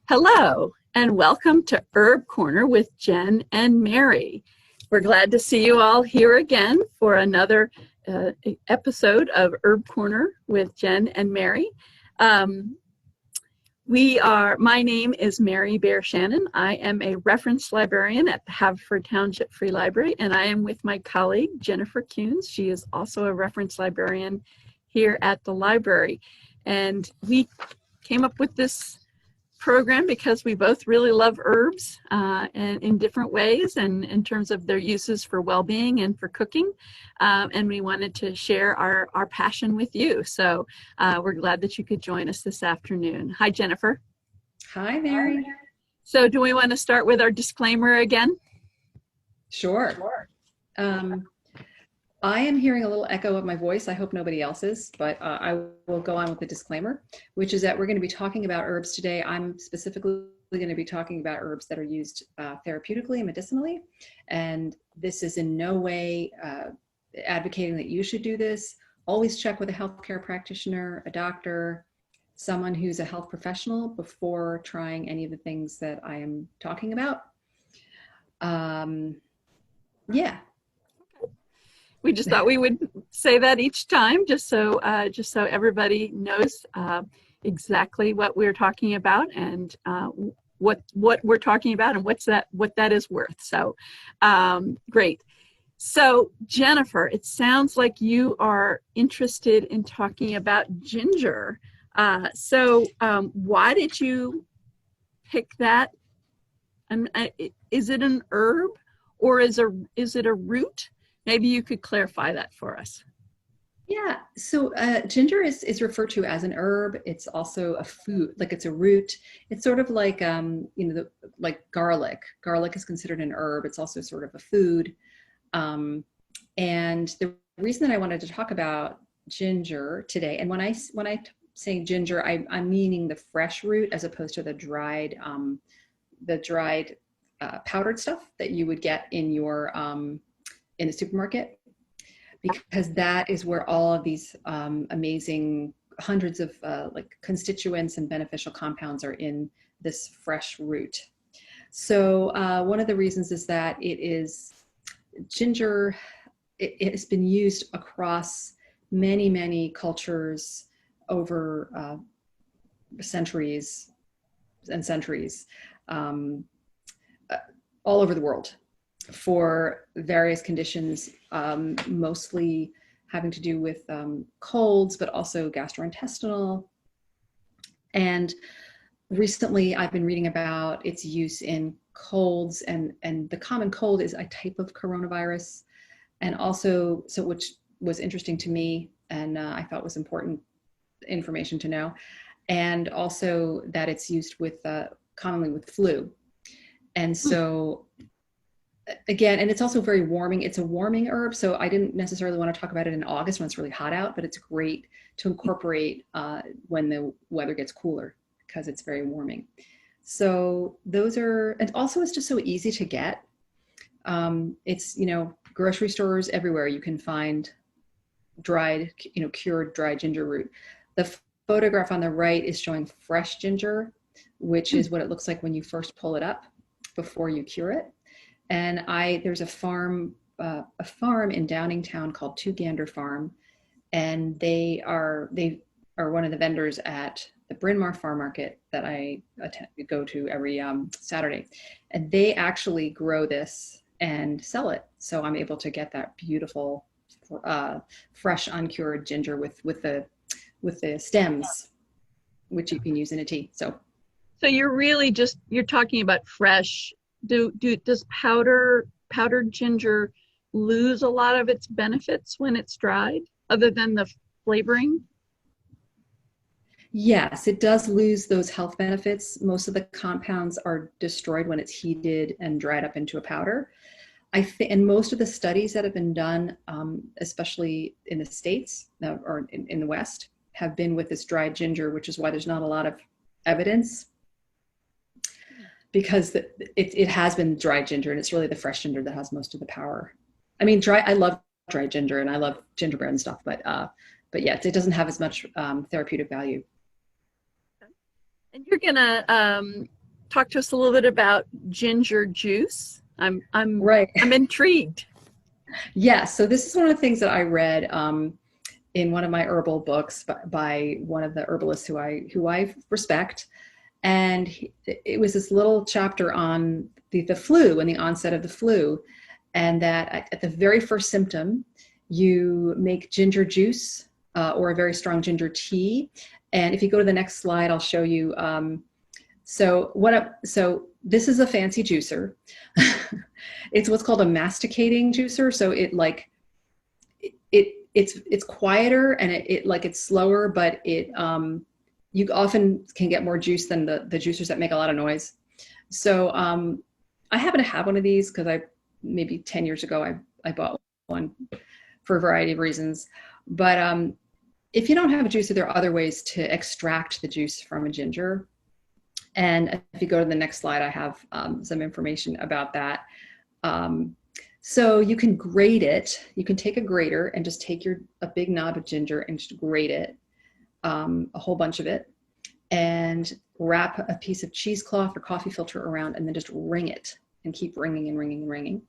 Hello, and welcome to Herb Corner with Jen and Mary. We're glad to see you all here again for another episode of Herb Corner with Jen and Mary. My name is Mary Bear Shannon. I am a reference librarian at the Haverford Township Free Library, and I am with my colleague, Jennifer Kuhns. She is also a reference librarian here at the library. And we came up with this program because we both really love herbs and in different ways and in terms of their uses for well-being and for cooking, and we wanted to share our passion with you. So we're glad that you could join us this afternoon. Hi, Jennifer. Hi, Mary. So do we want to start with our disclaimer again? Sure. I am hearing a little echo of my voice. I hope nobody else is, but I will go on with the disclaimer, which is that we're going to be talking about herbs today. I'm specifically going to be talking about herbs that are used therapeutically and medicinally. And this is in no way advocating that you should do this. Always check with a healthcare practitioner, a doctor, someone who's a health professional before trying any of the things that I am talking about. Yeah. We just thought we would say that each time, just so everybody knows exactly what we're talking about and what we're talking about and what that is worth. So great. So Jennifer, it sounds like you are interested in talking about ginger. So why did you pick that? Is it an herb or is it a root? Maybe you could clarify that for us. Yeah, so ginger is referred to as an herb. It's also a food, like it's a root. It's sort of like, like garlic. Garlic is considered an herb. It's also sort of a food. And the reason that I wanted to talk about ginger today, and when I say ginger, I'm meaning the fresh root as opposed to the dried powdered stuff that you would get in your in the supermarket, because that is where all of these amazing hundreds of like constituents and beneficial compounds are in this fresh root. So one of the reasons is that ginger has been used across many cultures over centuries and centuries, all over the world, for various conditions, mostly having to do with colds, but also gastrointestinal. And recently I've been reading about its use in colds, and the common cold is a type of coronavirus. And also, which was interesting to me, and I thought was important information to know. And also that it's used with commonly with flu. And so again, and it's also very warming. It's a warming herb. So I didn't necessarily want to talk about it in August when it's really hot out, but it's great to incorporate when the weather gets cooler, because it's very warming. So those are, and also it's just so easy to get. It's, grocery stores everywhere you can find dried, cured dried ginger root. The photograph on the right is showing fresh ginger, which is what it looks like when you first pull it up before you cure it. And there's a farm in Downingtown called Two Gander Farm, and they are one of the vendors at the Bryn Mawr Farm Market that I go to every Saturday, and they actually grow this and sell it. So I'm able to get that beautiful, fresh, uncured ginger with the stems, which you can use in a tea. So you're talking about fresh. Does powdered ginger lose a lot of its benefits when it's dried, other than the flavoring? Yes, it does lose those health benefits. Most of the compounds are destroyed when it's heated and dried up into a powder. And most of the studies that have been done, especially in the States or in the West, have been with this dried ginger, which is why there's not a lot of evidence, because it has been dried ginger, and it's really the fresh ginger that has most of the power. I mean, I love dried ginger and I love gingerbread and stuff, but yeah, it doesn't have as much therapeutic value. And you're gonna talk to us a little bit about ginger juice? I'm Right. intrigued. Yeah. So this is one of the things that I read in one of my herbal books by one of the herbalists who I respect. And it was this little chapter on the flu and the onset of the flu. And that at the very first symptom, you make ginger juice or a very strong ginger tea. And if you go to the next slide, I'll show you. So this is a fancy juicer. It's what's called a masticating juicer. So it's quieter and it's slower, but you often can get more juice than the juicers that make a lot of noise. So I happen to have one of these because maybe 10 years ago I bought one for a variety of reasons. But if you don't have a juicer, there are other ways to extract the juice from a ginger. And if you go to the next slide, I have some information about that. So you can grate it. You can take a grater and just take a big knob of ginger and just grate it, a whole bunch of it, and wrap a piece of cheesecloth or coffee filter around and then just wring it and keep wringing and wringing and wringing.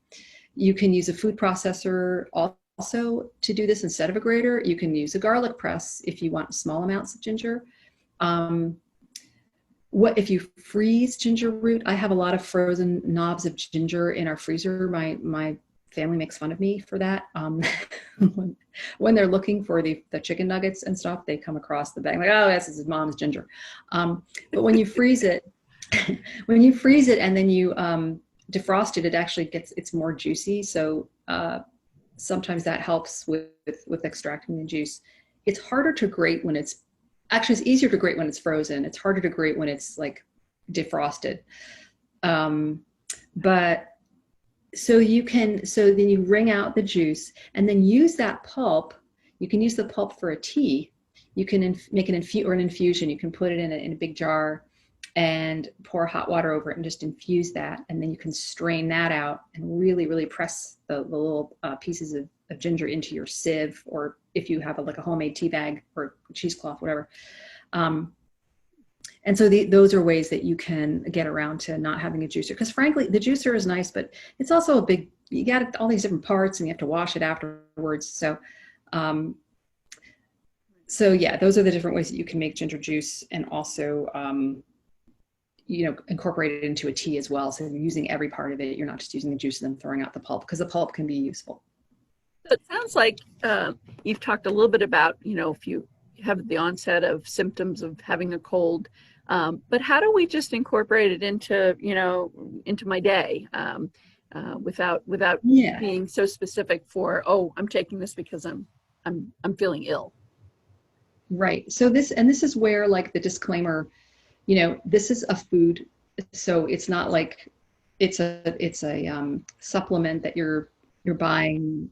You can use a food processor also to do this instead of a grater. You can use a garlic press if you want small amounts of ginger. If you freeze ginger root? I have a lot of frozen knobs of ginger in our freezer. My family makes fun of me for that. When they're looking for the chicken nuggets and stuff, they come across the bag like, oh, this is his mom's ginger. But when you freeze it, and then you defrost it, it's more juicy. So sometimes that helps with extracting the juice. It's harder to grate when it's easier to grate when it's frozen. It's harder to grate when it's like defrosted. But so then you wring out the juice and then use that pulp. You can use the pulp for a tea. You can make an infusion. You can put it in a big jar and pour hot water over it and just infuse that. And then you can strain that out and really, really press the little pieces of ginger into your sieve, or if you have a homemade tea bag or cheesecloth, whatever. And so those are ways that you can get around to not having a juicer. Because frankly, the juicer is nice, but it's also you got all these different parts and you have to wash it afterwards. So yeah, those are the different ways that you can make ginger juice, and also, incorporate it into a tea as well. So you're using every part of it. You're not just using the juice and then throwing out the pulp, because the pulp can be useful. So it sounds like you've talked a little bit about, if you have the onset of symptoms of having a cold, but how do we just incorporate it into my day without being so specific for, oh, I'm taking this because I'm feeling ill. Right. So this is where the disclaimer, this is a food, so it's not like it's a supplement that you're buying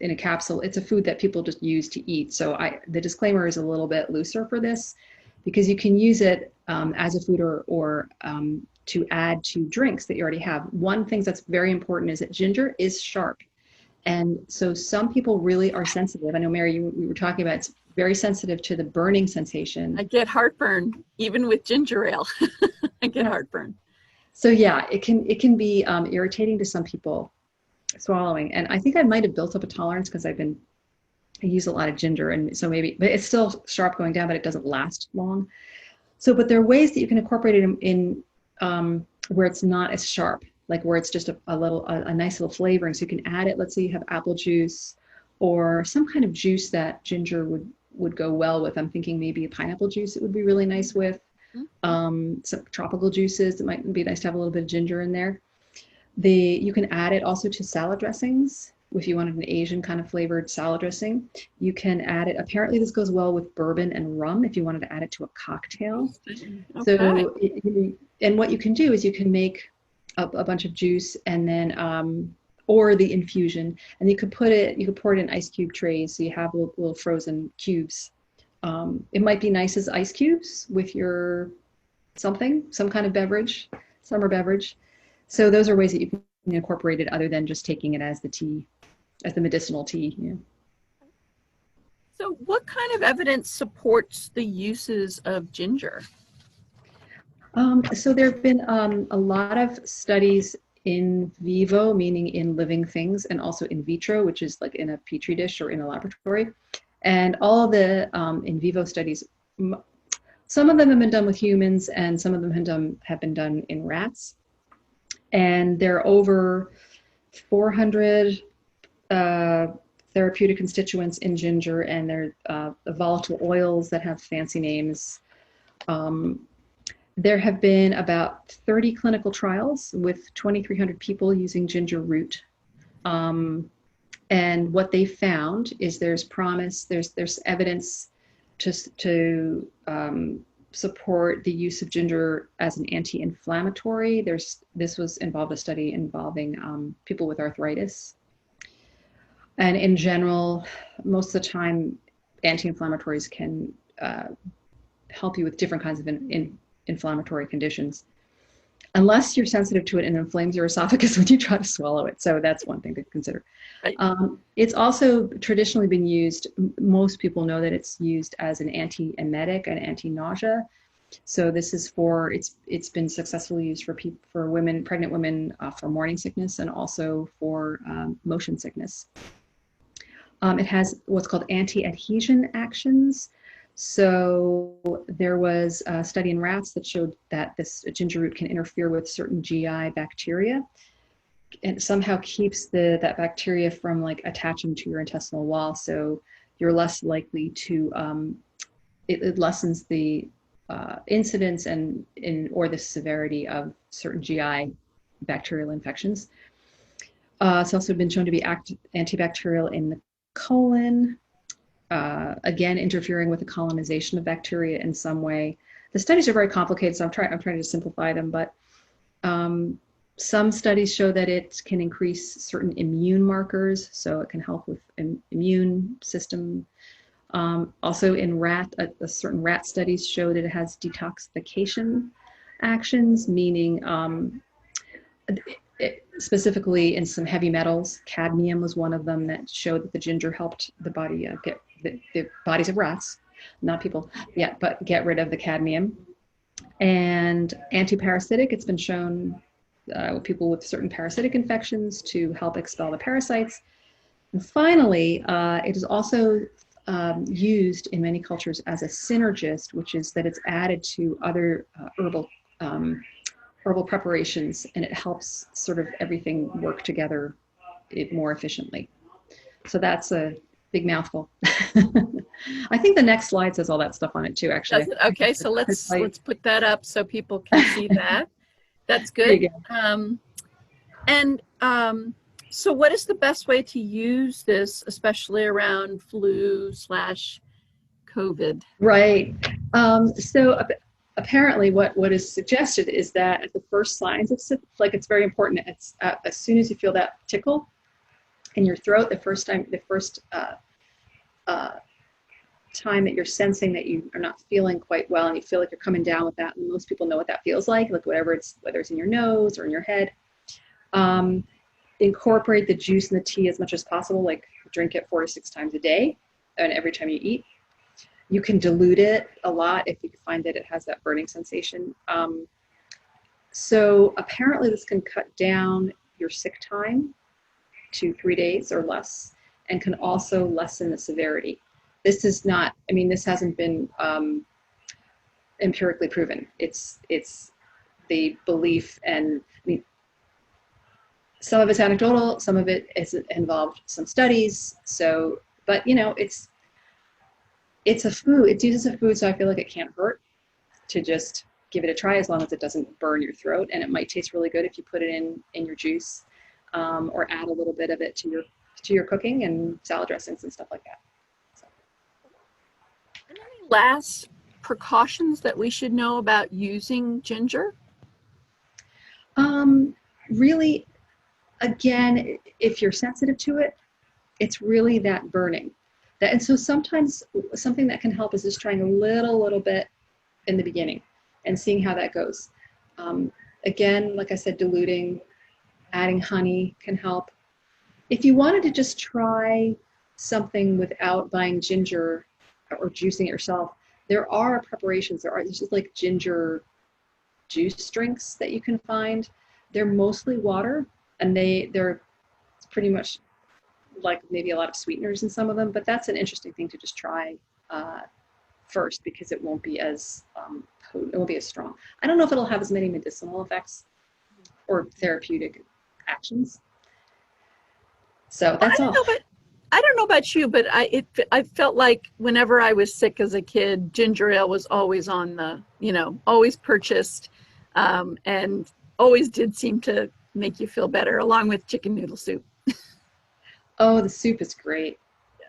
in a capsule. It's a food that people just use to eat. So the disclaimer is a little bit looser for this, because you can use it as a food or to add to drinks that you already have. One thing that's very important is that ginger is sharp. And so some people really are sensitive. I know, Mary, we were talking about it's very sensitive to the burning sensation. I get heartburn even with ginger ale. I get heartburn. So yeah, it can be irritating to some people swallowing. And I think I might have built up a tolerance because I use a lot of ginger, and so but it's still sharp going down, but it doesn't last long. So, but there are ways that you can incorporate it in where it's not as sharp, like where it's just a nice little flavoring. So you can add it. Let's say you have apple juice or some kind of juice that ginger would go well with. I'm thinking maybe a pineapple juice it would be really nice with. Some tropical juices, it might be nice to have a little bit of ginger in there. You can add it also to salad dressings. If you wanted an Asian kind of flavored salad dressing, you can add it. Apparently this goes well with bourbon and rum if you wanted to add it to a cocktail. Okay. So, and what you can do is you can make a bunch of juice and then, or the infusion, and you could pour it in ice cube trays. So you have little frozen cubes. It might be nice as ice cubes with your some kind of beverage, summer beverage. So those are ways that you can incorporate it other than just taking it as the medicinal tea. Yeah. So what kind of evidence supports the uses of ginger? So there have been a lot of studies in vivo, meaning in living things, and also in vitro, which is like in a petri dish or in a laboratory. And all the in vivo studies, some of them have been done with humans, and some of them have been done in rats. And there are over 400 therapeutic constituents in ginger, and they're the volatile oils that have fancy names. There have been about 30 clinical trials with 2,300 people using ginger root. And what they found is there's promise, there's evidence to support the use of ginger as an anti-inflammatory. This was involved a study involving people with arthritis. And in general, most of the time, anti-inflammatories can help you with different kinds of inflammatory conditions, unless you're sensitive to it and inflames your esophagus when you try to swallow it. So that's one thing to consider. Right. It's also traditionally been used, most people know that it's used as an antiemetic, an anti-nausea. So this is it's been successfully used for women, pregnant women, for morning sickness, and also for motion sickness. It has what's called anti-adhesion actions. So there was a study in rats that showed that this ginger root can interfere with certain GI bacteria and somehow keeps that bacteria from like attaching to your intestinal wall. So you're less likely to, it lessens the incidence or the severity of certain GI bacterial infections. It's also been shown to be antibacterial in the colon. Again, interfering with the colonization of bacteria in some way. The studies are very complicated, so I'm trying to simplify them, but some studies show that it can increase certain immune markers, so it can help with an immune system. Also in certain rat studies show that it has detoxification actions, meaning specifically in some heavy metals. Cadmium was one of them that showed that the ginger helped the body get the bodies of rats, not people yet, but get rid of the cadmium. And anti-parasitic, it's been shown with people with certain parasitic infections to help expel the parasites. And finally, it is also used in many cultures as a synergist, which is that it's added to other herbal preparations, and it helps sort of everything work together more efficiently. So that's a big mouthful. I think the next slide says all that stuff on it too, actually. Okay, so let's put that up so people can see that. That's good. So what is the best way to use this, especially around flu/COVID? Right. So apparently what is suggested is that at the first signs of like, it's very important. It's as soon as you feel that tickle in your throat, the first time that you're sensing that you are not feeling quite well, and you feel like you're coming down with that, and most people know what that feels like whether it's in your nose or in your head. Incorporate the juice and the tea as much as possible, like drink it 4 to 6 times a day, and every time you eat. You can dilute it a lot if you find that it has that burning sensation. So apparently this can cut down your sick time to 3 days or less, and can also lessen the severity. This is not, this hasn't been empirically proven. It's the belief, and some of it's anecdotal, some of it is involved some studies. So, but it's a food, it's used as a food, so I feel like it can't hurt to just give it a try, as long as it doesn't burn your throat. And it might taste really good if you put it in your juice, or add a little bit of it to your cooking and salad dressings and stuff like that. So. Any last precautions that we should know about using ginger? Really, again, if you're sensitive to it, it's really that burning. And so sometimes something that can help is just trying a little bit in the beginning and seeing how that goes. Again, like I said, diluting, adding honey can help. If you wanted to just try something without buying ginger or juicing it yourself, there are preparations. There's just like ginger juice drinks that you can find. They're mostly water, and they're pretty much like maybe a lot of sweeteners in some of them, but that's an interesting thing to just try first, because it won't be as potent, it won't be as strong. I don't know if it'll have as many medicinal effects or therapeutic actions. So Well, that's all. I don't know about you, but I felt like whenever I was sick as a kid, ginger ale was always on the, always purchased, and always did seem to make you feel better, along with chicken noodle soup. Oh, the soup is great.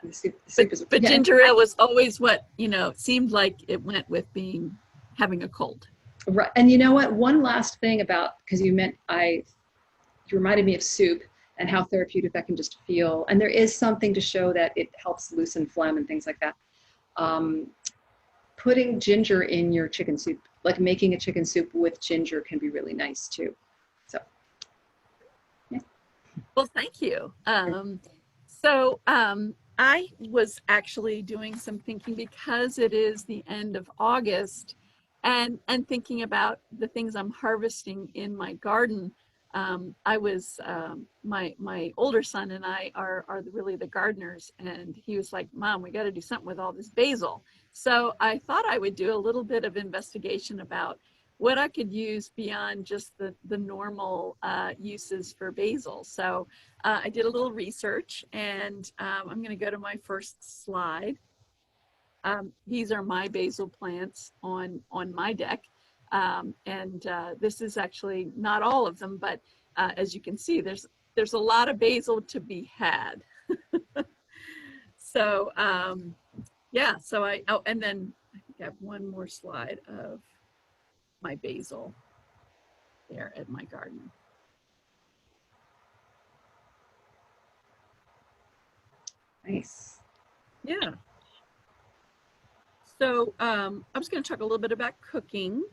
The soup is, But yeah. ginger ale was always what, seemed like it went with having a cold. Right. And you know what? One last thing about, because you reminded me of soup and how therapeutic that can just feel. And there is something to show that it helps loosen phlegm and things like that. Putting ginger in your chicken soup, like making a chicken soup with ginger, can be really nice too. So, yeah. Well, thank you. I was actually doing some thinking, because it is the end of August, and thinking about the things I'm harvesting in my garden. I was my older son and I are really the gardeners, and he was like, "Mom, we got to do something with all this basil." So I thought I would do a little bit of investigation about what I could use beyond just the normal uses for basil. So I did a little research, and I'm going to go to my first slide. These are my basil plants on my deck. And this is actually not all of them, but as you can see, there's a lot of basil to be had. So yeah, so and then I think I have one more slide of my basil there at my garden. Nice. Yeah. So I'm just going to talk a little bit about cooking,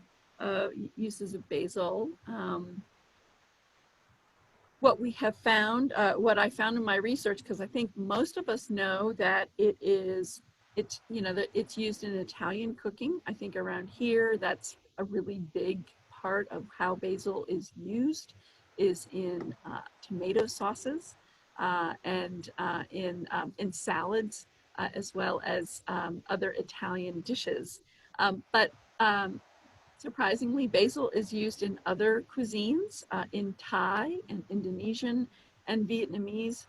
uses of basil. What we have found, what I found in my research, because I think most of us know that it's that it's used in Italian cooking. I think around here, that's a really big part of how basil is used, is in tomato sauces, and in salads, as well as other Italian dishes. But surprisingly, basil is used in other cuisines, in Thai and Indonesian and Vietnamese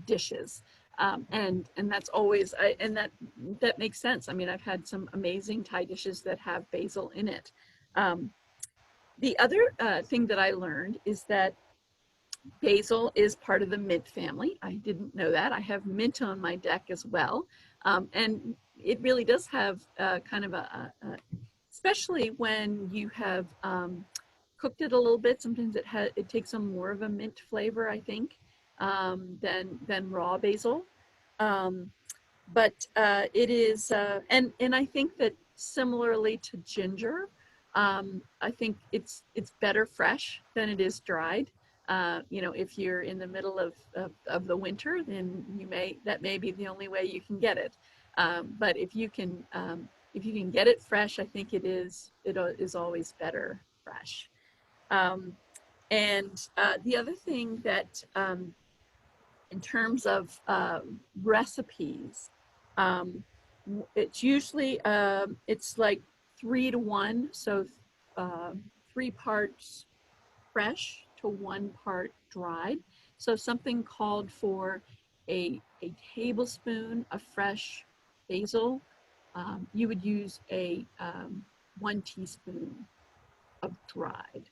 dishes. And that's always, and that makes sense. I mean, I've had some amazing Thai dishes that have basil in it. The other thing that I learned is that basil is part of the mint family. I didn't know that. I have mint on my deck as well. And it really does have kind of especially when you have cooked it a little bit. Sometimes it takes on more of a mint flavor, I think, than raw basil. But it is, and I think that similarly to ginger, I think it's better fresh than it is dried. If you're in the middle of the winter, then that may be the only way you can get it. But if you can get it fresh, I think it is always better fresh. And the other thing that, in terms of recipes, it's usually it's like 3 to 1, so 3 parts fresh to 1 part dried. So something called for a tablespoon of fresh basil. You would use a 1 teaspoon of dried.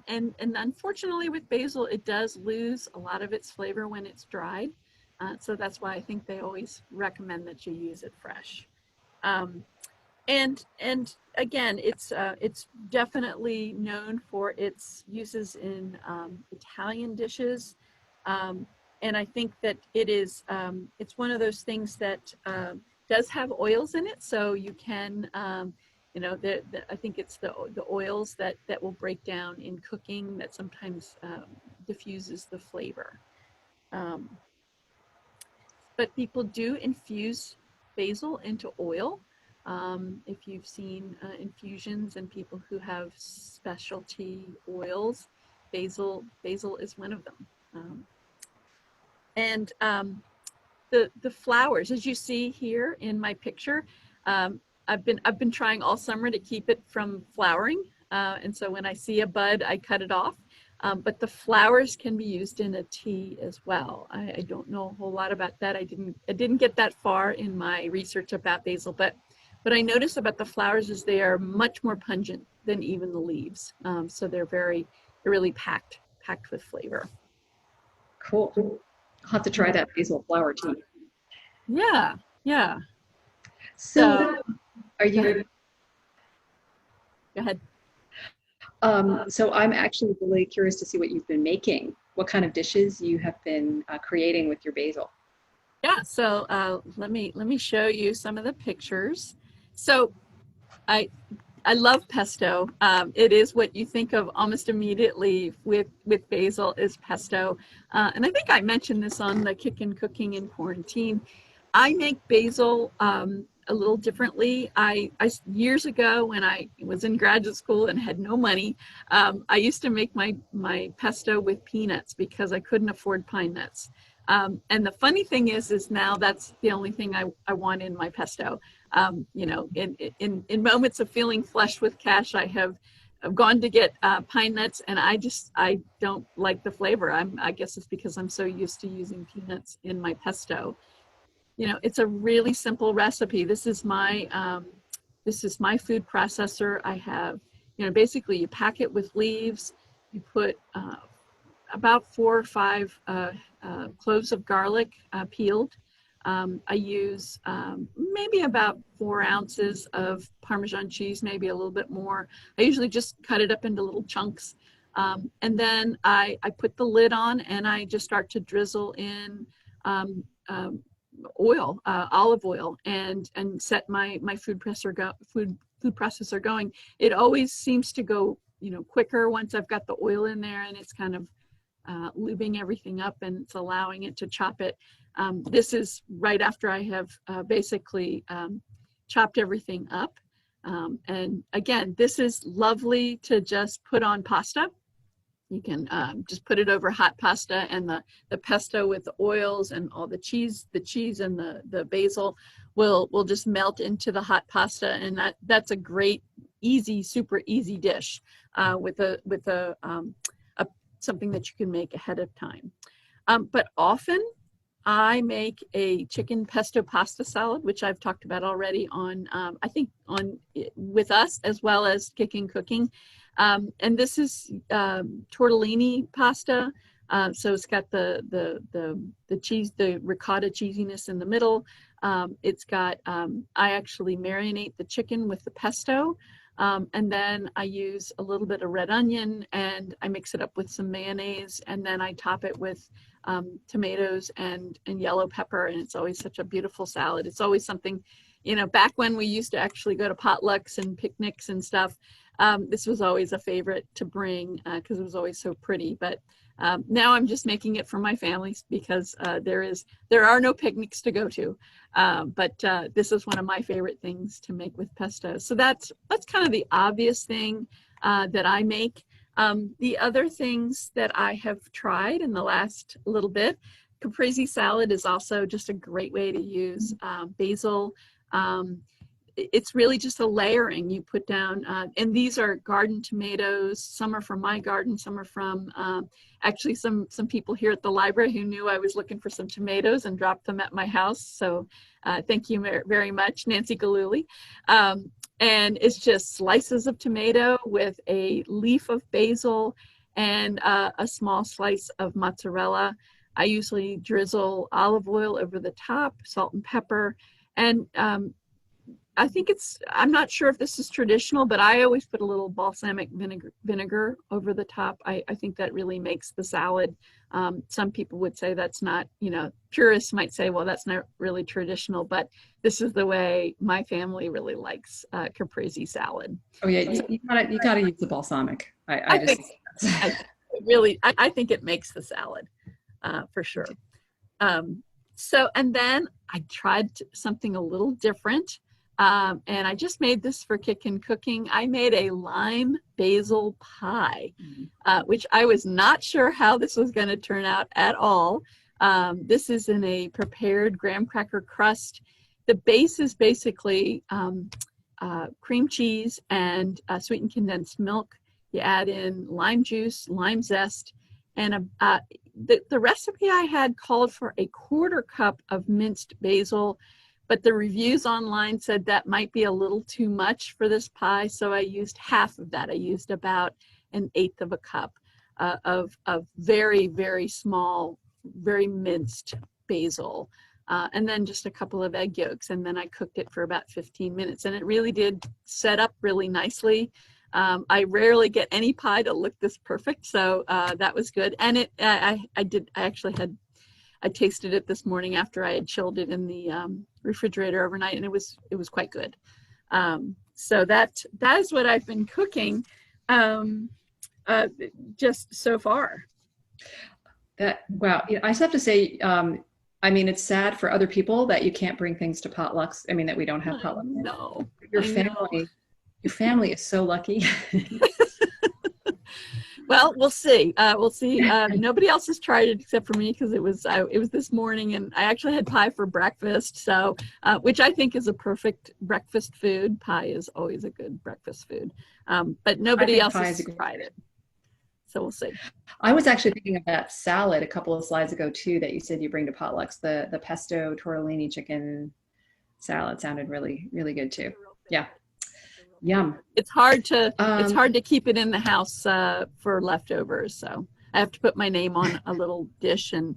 And unfortunately with basil, it does lose a lot of its flavor when it's dried. So that's why I think they always recommend that you use it fresh. And again, it's definitely known for its uses in Italian dishes. And I think that it's one of those things that does have oils in it, so you can I think it's the oils that will break down in cooking that sometimes diffuses the flavor. But people do infuse basil into oil. If you've seen infusions and people who have specialty oils, basil is one of them. And the flowers, as you see here in my picture, I've been trying all summer to keep it from flowering, and so when I see a bud, I cut it off. But the flowers can be used in a tea as well. I don't know a whole lot about that. I didn't get that far in my research about basil, but what I notice about the flowers is they are much more pungent than even the leaves. So they're really packed with flavor. Cool. I'll have to try that basil flower tea. Yeah, yeah. So are you? Go ahead. So I'm actually really curious to see what you've been making. What kind of dishes you have been creating with your basil? Yeah, so let me show you some of the pictures. So I love pesto. It is what you think of almost immediately with basil is pesto. And I think I mentioned this on the Kickin' Cooking in Quarantine. I make basil a little differently. I years ago when I was in graduate school and had no money, I used to make my pesto with peanuts because I couldn't afford pine nuts. And the funny thing is now that's the only thing I want in my pesto. You know, in moments of feeling flush with cash, I've gone to get pine nuts, and I don't like the flavor. I guess it's because I'm so used to using peanuts in my pesto. You know, it's a really simple recipe. This is my food processor. I have, you know, basically you pack it with leaves. You put about 4 or 5 cloves of garlic peeled. I use maybe about 4 ounces of Parmesan cheese, maybe a little bit more. I usually just cut it up into little chunks. And then I put the lid on and I just start to drizzle in olive oil, and set my food processor going. It always seems to go, you know, quicker once I've got the oil in there, and it's kind of lubing everything up, and it's allowing it to chop it. This is right after I have basically chopped everything up. And again, this is lovely to just put on pasta. You can just put it over hot pasta, and the pesto with the oils and all the cheese and the basil will just melt into the hot pasta, and that's a great, easy, super easy dish with something that you can make ahead of time. But often I make a chicken pesto pasta salad, which I've talked about already on I think on with us as well as Kickin' Cooking. And this is tortellini pasta. So it's got the cheese, the ricotta cheesiness in the middle. It's got, I actually marinate the chicken with the pesto. And then I use a little bit of red onion, and I mix it up with some mayonnaise, and then I top it with tomatoes and yellow pepper. And it's always such a beautiful salad. It's always something, you know, back when we used to actually go to potlucks and picnics and stuff, this was always a favorite to bring because it was always so pretty. But now I'm just making it for my family because there are no picnics to go to. But this is one of my favorite things to make with pesto. So that's kind of the obvious thing that I make. The other things that I have tried in the last little bit, Caprese salad is also just a great way to use basil. It's really just a layering. You put down, and these are garden tomatoes. Some are from my garden, some are from actually some people here at the library who knew I was looking for some tomatoes and dropped them at my house. So thank you very much, Nancy Galuli. And it's just slices of tomato with a leaf of basil and a small slice of mozzarella. I usually drizzle olive oil over the top, salt and pepper, and I think I'm not sure if this is traditional, but I always put a little balsamic vinegar over the top. I think that really makes the salad. Some people would say that's not, you know, purists might say, well, that's not really traditional, but this is the way my family really likes Caprese salad. Oh yeah, you gotta use the balsamic. I think it makes the salad for sure. So, and then I tried something a little different. and I just made this for Kickin' Cooking. I made a lime basil pie, which I was not sure how this was going to turn out at all. This is in a prepared graham cracker crust. The base is basically cream cheese and sweetened condensed milk. You add in lime juice, lime zest, and the recipe I had called for a 1/4 cup of minced basil, but the reviews online said that might be a little too much for this pie, so I used half of that. I used about 1/8 of a cup of very, very small, very minced basil. And then just a couple of egg yolks, and then I cooked it for about 15 minutes, and it really did set up really nicely. I rarely get any pie to look this perfect, so that was good. And I tasted it this morning after I had chilled it in the refrigerator overnight, and it was quite good. So that is what I've been cooking just so far. Wow. I just have to say, I mean, it's sad for other people that you can't bring things to potlucks. I mean, that we don't have potlucks. No, your family is so lucky. Well, we'll see. We'll see. Nobody else has tried it except for me, because it was this morning, and I actually had pie for breakfast. So, which I think is a perfect breakfast food. Pie is always a good breakfast food. But nobody else has tried it. So we'll see. I was actually thinking of that salad a couple of slides ago too that you said you bring to potlucks. The pesto tortellini chicken salad sounded really, really good too. Yeah. Yum. It's hard to keep it in the house for leftovers. So I have to put my name on a little dish and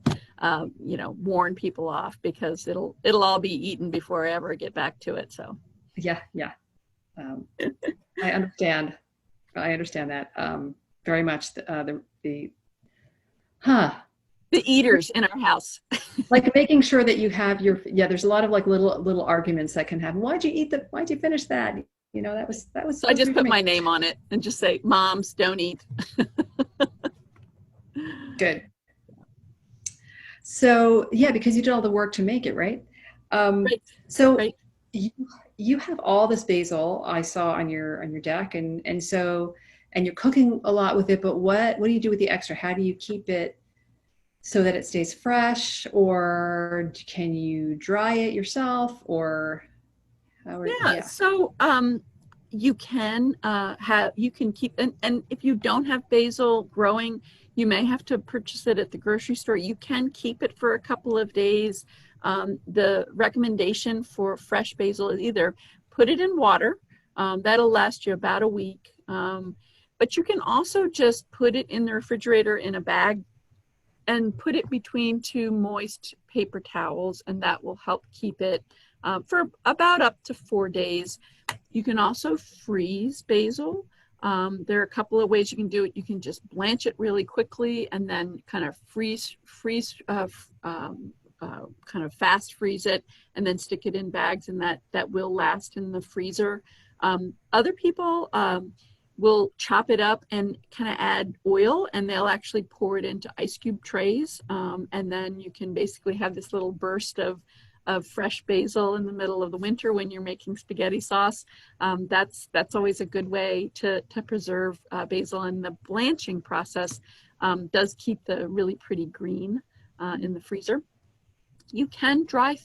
warn people off, because it'll all be eaten before I ever get back to it. So yeah. I understand that. Very much the eaters in our house. Like making sure that you have there's a lot of like little arguments that can happen. Why'd you finish that? That was So I just put my name on it and just say, moms, don't eat. Good. So because you did all the work to make it, right? Right. So right. You have all this basil I saw on your deck, and you're cooking a lot with it, but what do you do with the extra? How do you keep it so that it stays fresh, or can you dry it yourself, or so you can keep, and if you don't have basil growing, you may have to purchase it at the grocery store. You can keep it for a couple of days. The recommendation for fresh basil is either put it in water, that'll last you about a week. But you can also just put it in the refrigerator in a bag and put it between 2 moist paper towels, and that will help keep it for about up to 4 days. You can also freeze basil. There are a couple of ways you can do it. You can just blanch it really quickly and then kind of kind of fast freeze it, and then stick it in bags, and that will last in the freezer. Other people will chop it up and kind of add oil, and they'll actually pour it into ice cube trays, and then you can basically have this little burst of fresh basil in the middle of the winter when you're making spaghetti sauce. That's always a good way to preserve basil, and the blanching process does keep the really pretty green in the freezer. You can dry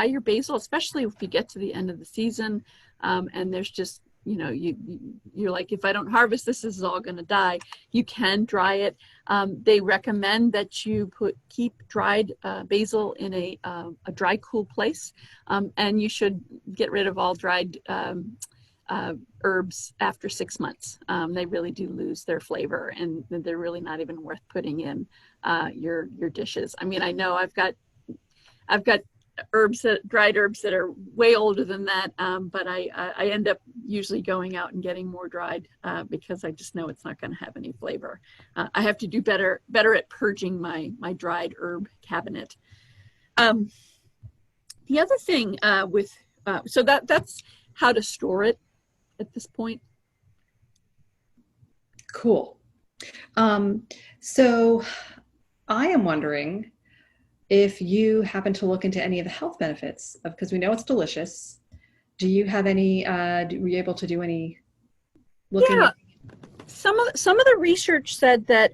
your basil, especially if you get to the end of the season, and there's just you're like, if I don't harvest this is all going to die. You can dry it. They recommend that you keep dried basil in a dry, cool place, and you should get rid of all dried herbs after 6 months. They really do lose their flavor, and they're really not even worth putting in your dishes. I mean, I know I've got dried herbs that are way older than that, but I end up usually going out and getting more dried because I just know it's not going to have any flavor. I have to do better at purging my dried herb cabinet. The other thing so that's how to store it at this point. Cool. So I am wondering if you happen to look into any of the health benefits because we know it's delicious. Do you have any, were you able to do any looking Yeah, at? some of the research said that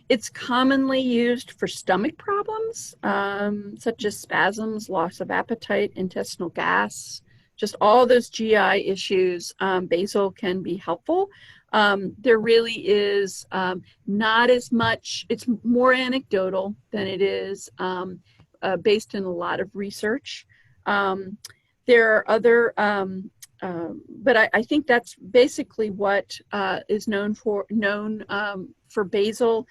it's commonly used for stomach problems, such as spasms, loss of appetite, intestinal gas, just all those GI issues. Basil can be helpful. There really is not as much, it's more anecdotal than it is based in a lot of research. There are other but I think that's basically what is known for basil.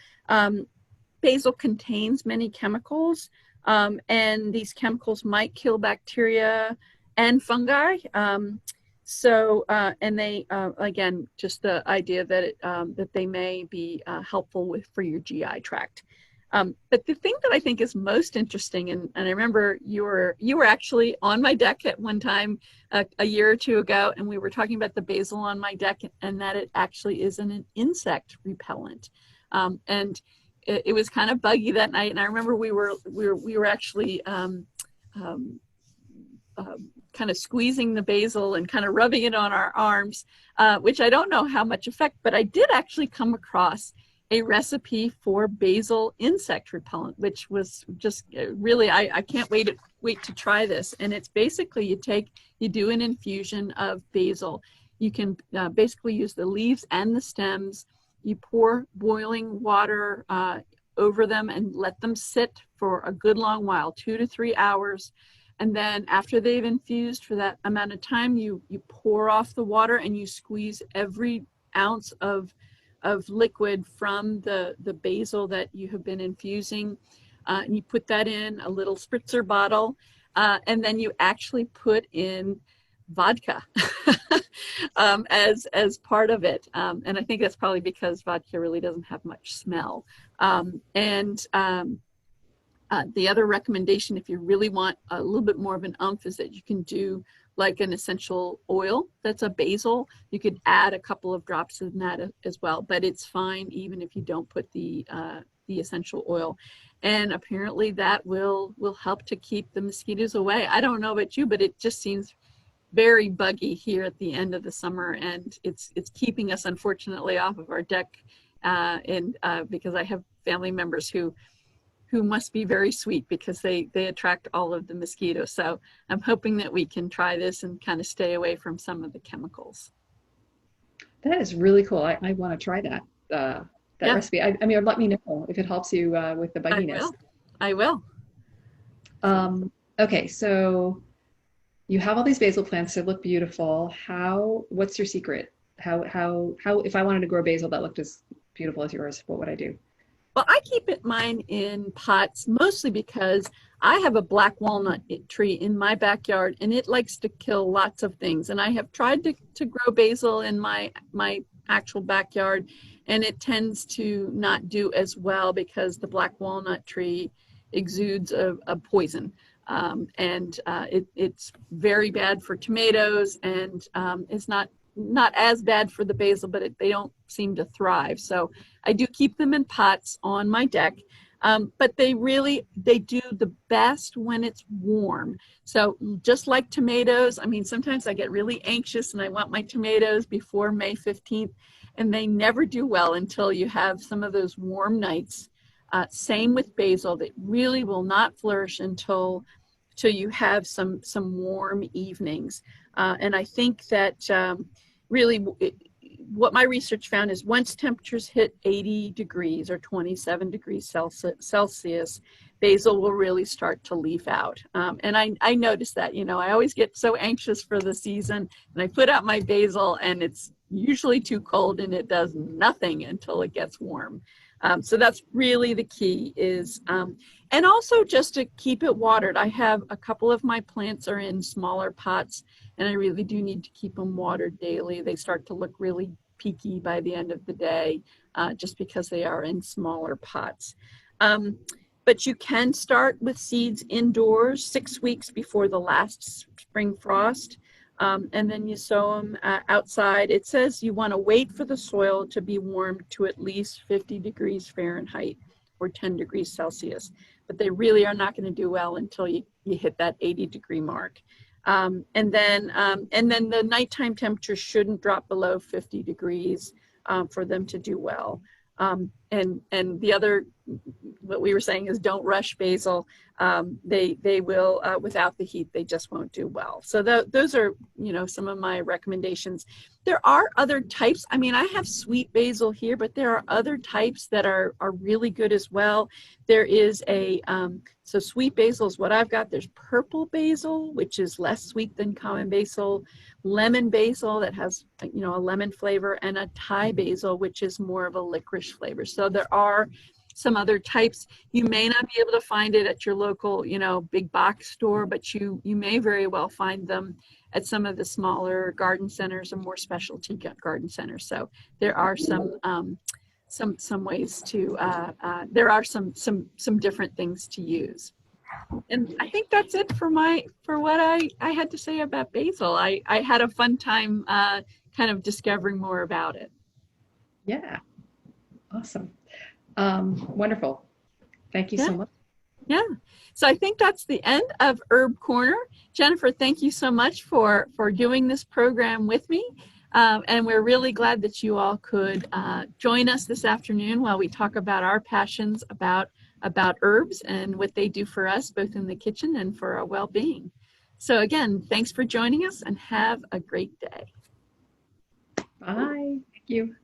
Basil contains many chemicals, and these chemicals might kill bacteria and fungi. And they again, just the idea that that they may be helpful for your GI tract. But the thing that I think is most interesting, and I remember you were actually on my deck at one time a year or two ago, and we were talking about the basil on my deck, and that it actually is an insect repellent. And it was kind of buggy that night, and I remember we were actually kind of squeezing the basil and kind of rubbing it on our arms, which I don't know how much effect, but I did actually come across a recipe for basil insect repellent, which was just really, I can't wait to try this. And it's basically you do an infusion of basil. You can basically use the leaves and the stems. You pour boiling water over them and let them sit for a good long while, 2 to 3 hours. And then after they've infused for that amount of time, you pour off the water and you squeeze every ounce of liquid from the basil that you have been infusing. And you put that in a little spritzer bottle, and then you actually put in vodka as part of it. And I think that's probably because vodka really doesn't have much smell. The other recommendation, if you really want a little bit more of an oomph, is that you can do like an essential oil that's a basil. You could add a couple of drops of that as well, but it's fine even if you don't put the essential oil. And apparently that will help to keep the mosquitoes away. I don't know about you, but it just seems very buggy here at the end of the summer, and it's keeping us unfortunately off of our deck. Because I have family members who must be very sweet because they attract all of the mosquitoes. So I'm hoping that we can try this and kind of stay away from some of the chemicals. That is really cool. I want to try that Yeah, recipe. I mean, let me know if it helps you with the bugginess. I will. Okay, so you have all these basil plants that look beautiful. What's your secret? How if I wanted to grow basil that looked as beautiful as yours, what would I do? Well, I keep mine in pots mostly because I have a black walnut tree in my backyard, and it likes to kill lots of things. And I have tried to grow basil in my actual backyard, and it tends to not do as well because the black walnut tree exudes a poison. It's very bad for tomatoes, and it's not as bad for the basil, but they don't seem to thrive. So I do keep them in pots on my deck, but they do the best when it's warm. So just like tomatoes, I mean, sometimes I get really anxious and I want my tomatoes before May 15th, and they never do well until you have some of those warm nights. Same with basil, that really will not flourish until you have some warm evenings. And I think that really what my research found is once temperatures hit 80 degrees or 27 degrees Celsius, basil will really start to leaf out. And I noticed that, I always get so anxious for the season, and I put out my basil and it's usually too cold and it does nothing until it gets warm. So that's really the key is, and also just to keep it watered. I have a couple of my plants are in smaller pots, and I really do need to keep them watered daily. They start to look really peaky by the end of the day, just because they are in smaller pots. But you can start with seeds indoors 6 weeks before the last spring frost. And then you sow them outside. It says you want to wait for the soil to be warmed to at least 50 degrees Fahrenheit or 10 degrees Celsius. But they really are not going to do well until you hit that 80-degree mark. And then the nighttime temperature shouldn't drop below 50 degrees for them to do well. And the other, what we were saying is don't rush basil. They will, without the heat, they just won't do well. So those are, some of my recommendations. There are other types. I mean, I have sweet basil here, but there are other types that are really good as well. There is so sweet basil is what I've got. There's purple basil, which is less sweet than common basil, lemon basil that has, a lemon flavor, and a Thai basil, which is more of a licorice flavor. So there are some other types. You may not be able to find it at your local, big box store, but you may very well find them at some of the smaller garden centers and more specialty garden centers. So there are some ways to, there are some different things to use. And I think that's it for what I had to say about basil. I had a fun time kind of discovering more about it. Yeah, awesome. Wonderful. Thank you so much. Yeah. So I think that's the end of Herb Corner. Jennifer, thank you so much for doing this program with me. And we're really glad that you all could join us this afternoon while we talk about our passions about herbs and what they do for us, both in the kitchen and for our well-being. So again, thanks for joining us and have a great day. Bye. Thank you.